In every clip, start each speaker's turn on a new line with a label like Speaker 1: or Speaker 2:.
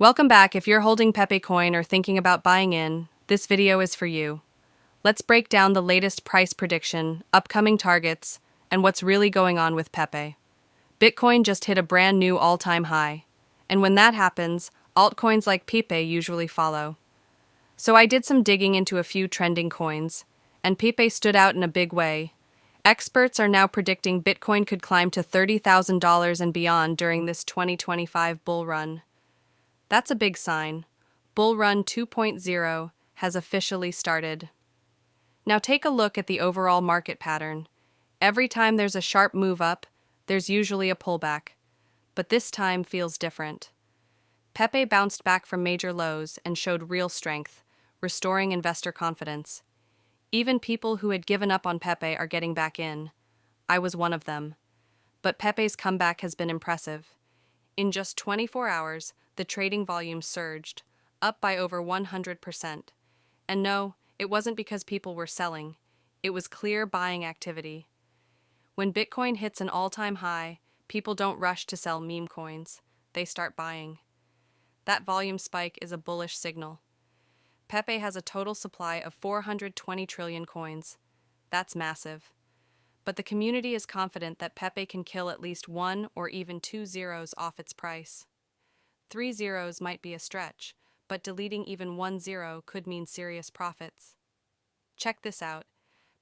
Speaker 1: Welcome back. If you're holding Pepe Coin or thinking about buying in, this video is for you. Let's break down the latest price prediction, upcoming targets, and what's really going on with Pepe. Bitcoin just hit a brand new all-time high. And when that happens, altcoins like Pepe usually follow. So I did some digging into a few trending coins, and Pepe stood out in a big way. Experts are now predicting Bitcoin could climb to $30,000 and beyond during this 2025 bull run. That's a big sign. Bull Run 2.0 has officially started. Now take a look at the overall market pattern. Every time there's a sharp move up, there's usually a pullback. But this time feels different. Pepe bounced back from major lows and showed real strength, restoring investor confidence. Even people who had given up on Pepe are getting back in. I was one of them. But Pepe's comeback has been impressive. In just 24 hours, the trading volume surged, up by over 100%. And no, it wasn't because people were selling. It was clear buying activity. When Bitcoin hits an all-time high, people don't rush to sell meme coins. They start buying. That volume spike is a bullish signal. Pepe has a total supply of 420 trillion coins. That's massive. But the community is confident that Pepe can kill at least one or even two zeros off its price. 3 zeros might be a stretch, but deleting even 1 zero could mean serious profits. Check this out.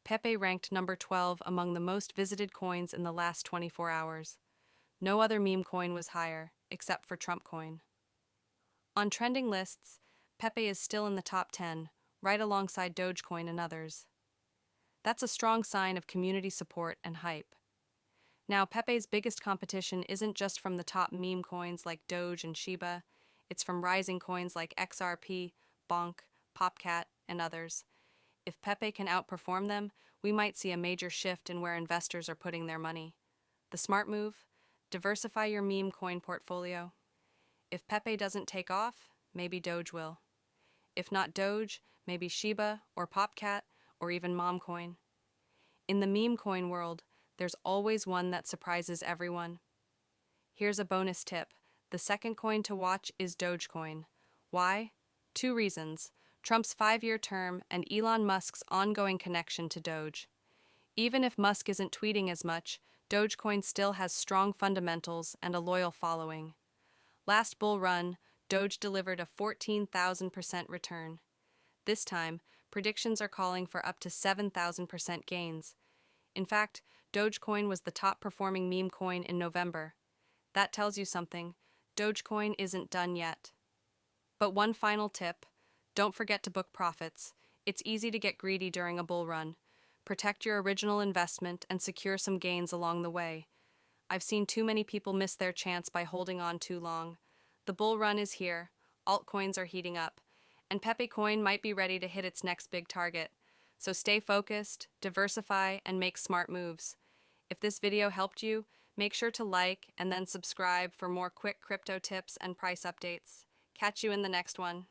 Speaker 1: Pepe ranked number 12 among the most visited coins in the last 24 hours. No other meme coin was higher, except for Trump coin. On trending lists, Pepe is still in the top 10, right alongside Dogecoin and others. That's a strong sign of community support and hype. Now, Pepe's biggest competition isn't just from the top meme coins like Doge and Shiba, it's from rising coins like XRP, Bonk, Popcat, and others. If Pepe can outperform them, we might see a major shift in where investors are putting their money. The smart move? Diversify your meme coin portfolio. If Pepe doesn't take off, maybe Doge will. If not Doge, maybe Shiba or Popcat or even Momcoin. In the meme coin world, there's always one that surprises everyone. Here's a bonus tip. The second coin to watch is Dogecoin. Why? Two reasons: Trump's 5-year term and Elon Musk's ongoing connection to Doge. Even if Musk isn't tweeting as much, Dogecoin still has strong fundamentals and a loyal following. Last bull run, Doge delivered a 14,000% return. This time, predictions are calling for up to 7,000% gains. In fact, Dogecoin was the top-performing meme coin in November. That tells you something. Dogecoin isn't done yet. But one final tip: don't forget to book profits. It's easy to get greedy during a bull run. Protect your original investment and secure some gains along the way. I've seen too many people miss their chance by holding on too long. The bull run is here, altcoins are heating up, and Pepe Coin might be ready to hit its next big target. So stay focused, diversify, and make smart moves. If this video helped you, make sure to like and then subscribe for more quick crypto tips and price updates. Catch you in the next one.